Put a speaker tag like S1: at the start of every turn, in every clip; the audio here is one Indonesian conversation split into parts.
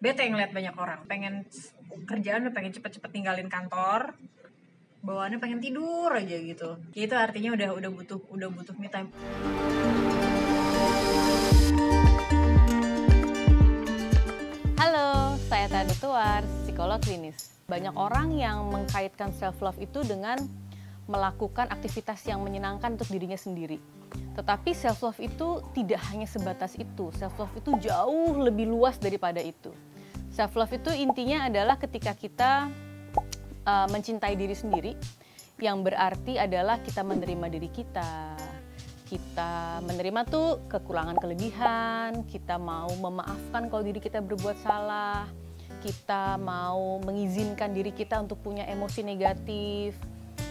S1: bete ngeliat banyak orang, pengen kerjaan udah pengen cepet-cepet tinggalin kantor, bawaannya pengen tidur aja gitu. Ya itu artinya udah butuh me time.
S2: Halo, saya Tadu Tuar, psikolog klinis. Banyak orang yang mengkaitkan self-love itu dengan melakukan aktivitas yang menyenangkan untuk dirinya sendiri. Tetapi self-love itu tidak hanya sebatas itu. Self-love itu jauh lebih luas daripada itu. Self-love itu intinya adalah ketika kita mencintai diri sendiri, yang berarti adalah kita menerima diri kita. Kita menerima tuh kekurangan kelebihan, kita mau memaafkan kalau diri kita berbuat salah, kita mau mengizinkan diri kita untuk punya emosi negatif,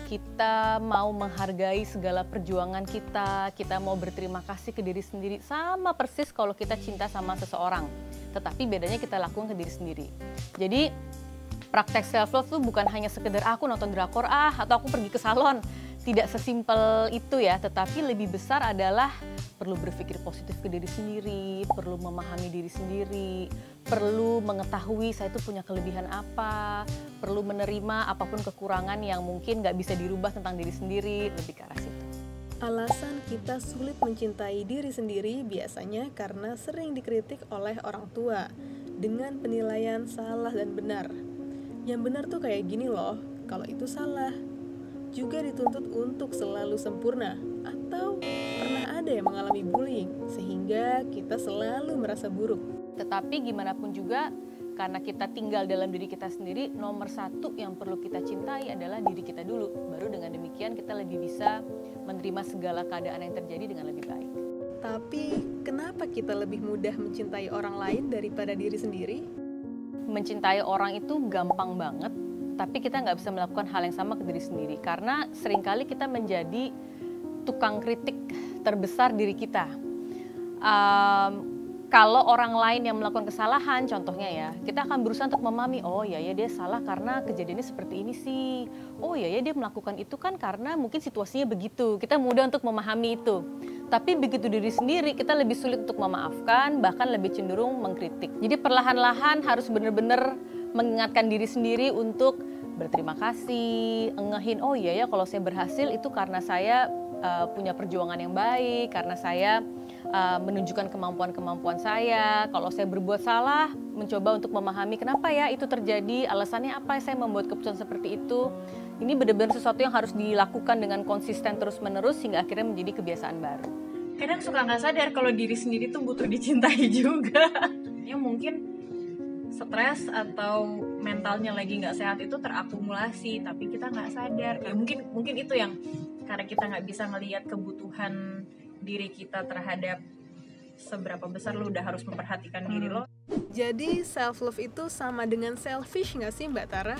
S2: kita mau menghargai segala perjuangan kita mau berterima kasih ke diri sendiri, sama persis kalau kita cinta sama seseorang. Tetapi bedanya kita lakukan ke diri sendiri. Jadi praktek self-love tuh bukan hanya sekedar aku nonton drakor atau aku pergi ke salon. Tidak sesimpel itu ya, tetapi lebih besar adalah perlu berpikir positif ke diri sendiri, perlu memahami diri sendiri, perlu mengetahui saya itu punya kelebihan apa, perlu menerima apapun kekurangan yang mungkin nggak bisa dirubah tentang diri sendiri, lebih ke arah situ.
S3: Alasan kita sulit mencintai diri sendiri biasanya karena sering dikritik oleh orang tua dengan penilaian salah dan benar. Yang benar tuh kayak gini loh, kalau itu salah. Juga dituntut untuk selalu sempurna, atau pernah ada yang mengalami bullying sehingga kita selalu merasa buruk.
S2: Tetapi gimana pun juga, karena kita tinggal dalam diri kita sendiri, nomor satu yang perlu kita cintai adalah diri kita dulu. Baru dengan demikian kita lebih bisa menerima segala keadaan yang terjadi dengan lebih baik.
S3: Tapi kenapa kita lebih mudah mencintai orang lain daripada diri sendiri?
S2: Mencintai orang itu gampang banget, tapi kita nggak bisa melakukan hal yang sama ke diri sendiri. Karena seringkali kita menjadi tukang kritik terbesar diri kita. Kalau orang lain yang melakukan kesalahan, contohnya ya, kita akan berusaha untuk memahami, oh ya dia salah karena kejadiannya seperti ini sih. Oh ya dia melakukan itu kan karena mungkin situasinya begitu. Kita mudah untuk memahami itu. Tapi begitu diri sendiri, kita lebih sulit untuk memaafkan, bahkan lebih cenderung mengkritik. Jadi perlahan-lahan harus benar-benar mengingatkan diri sendiri untuk berterima kasih, engehin, oh iya ya kalau saya berhasil itu karena saya punya perjuangan yang baik, karena saya menunjukkan kemampuan-kemampuan saya. Kalau saya berbuat salah, mencoba untuk memahami kenapa ya itu terjadi, alasannya apa saya membuat keputusan seperti itu. Ini benar-benar sesuatu yang harus dilakukan dengan konsisten terus-menerus hingga akhirnya menjadi kebiasaan baru.
S1: Kadang suka nggak sadar kalau diri sendiri tuh butuh dicintai juga. Ya mungkin stres atau mentalnya lagi nggak sehat itu terakumulasi, tapi kita nggak sadar. Ya mungkin itu yang karena kita nggak bisa ngelihat kebutuhan diri kita terhadap seberapa besar lo udah harus memperhatikan diri lo.
S3: Jadi self-love itu sama dengan selfish nggak sih Mbak Tara?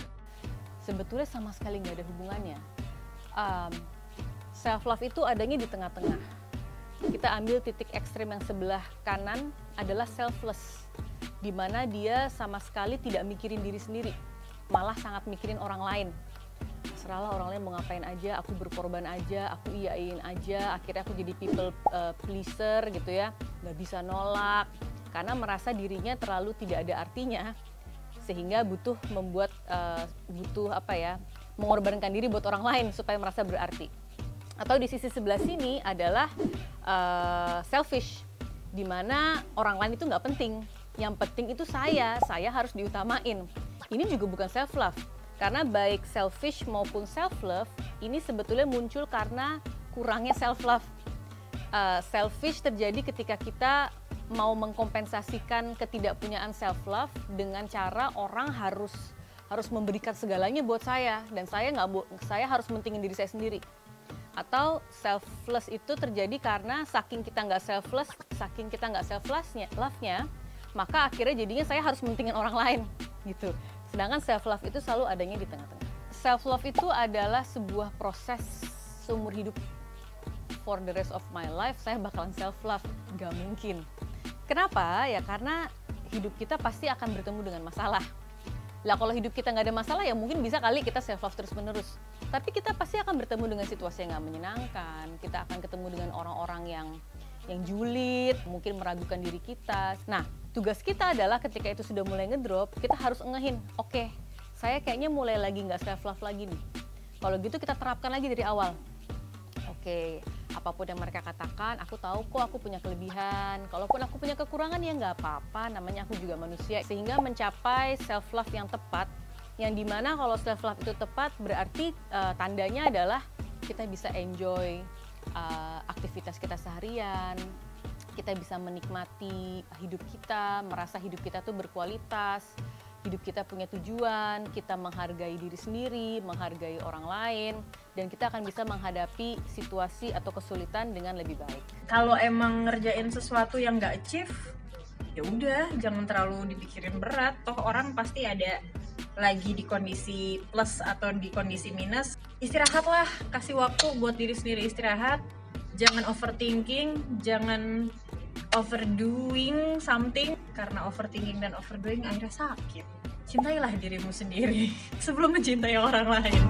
S2: Sebetulnya sama sekali nggak ada hubungannya. Self-love itu adanya di tengah-tengah. Kita ambil titik ekstrem yang sebelah kanan adalah selfless, di mana dia sama sekali tidak mikirin diri sendiri, malah sangat mikirin orang lain. Serahlah orang lain mau ngapain aja, aku berkorban aja, aku iyain aja, akhirnya aku jadi people pleaser gitu ya, nggak bisa nolak, karena merasa dirinya terlalu tidak ada artinya, sehingga butuh mengorbankan diri buat orang lain supaya merasa berarti. Atau di sisi sebelah sini adalah selfish, di mana orang lain itu nggak penting. Yang penting itu saya harus diutamain. Ini juga bukan self-love, karena baik selfish maupun self-love ini sebetulnya muncul karena kurangnya self-love. Selfish terjadi ketika kita mau mengkompensasikan ketidakpunyaan self-love dengan cara orang harus memberikan segalanya buat saya, dan saya harus mentingin diri saya sendiri. Atau selfless itu terjadi karena saking kita nggak self-love-nya, maka akhirnya jadinya saya harus mentingin orang lain gitu. Sedangkan self-love itu selalu adanya di tengah-tengah. Self-love itu adalah sebuah proses seumur hidup. For the rest of my life, saya bakalan self-love. Gak mungkin. Kenapa? Ya karena hidup kita pasti akan bertemu dengan masalah. Lah kalau hidup kita nggak ada masalah ya mungkin bisa kali kita self love terus menerus. Tapi kita pasti akan bertemu dengan situasi yang nggak menyenangkan. Kita akan ketemu dengan orang-orang yang julid, mungkin meragukan diri kita. Nah, Tugas kita adalah ketika itu sudah mulai ngedrop, kita harus ngehin, oke, saya kayaknya mulai lagi nggak self love lagi nih. Kalau gitu kita terapkan lagi dari awal. Oke, apapun yang mereka katakan, aku tahu kok aku punya kelebihan. Kalaupun aku punya kekurangan ya nggak apa-apa, namanya aku juga manusia. Sehingga mencapai self love yang tepat, yang dimana kalau self love itu tepat berarti tandanya adalah kita bisa enjoy aktivitas kita seharian, kita bisa menikmati hidup kita, merasa hidup kita tuh berkualitas, hidup kita punya tujuan, kita menghargai diri sendiri, menghargai orang lain, dan kita akan bisa menghadapi situasi atau kesulitan dengan lebih baik.
S1: Kalau emang ngerjain sesuatu yang nggak achieve, ya udah, jangan terlalu dipikirin berat. Toh orang pasti ada lagi di kondisi plus atau di kondisi minus. Istirahatlah, kasih waktu buat diri sendiri istirahat. Jangan overthinking, jangan overdoing something, karena overthinking dan overdoing akhirnya sakit. Cintailah dirimu sendiri sebelum mencintai orang lain.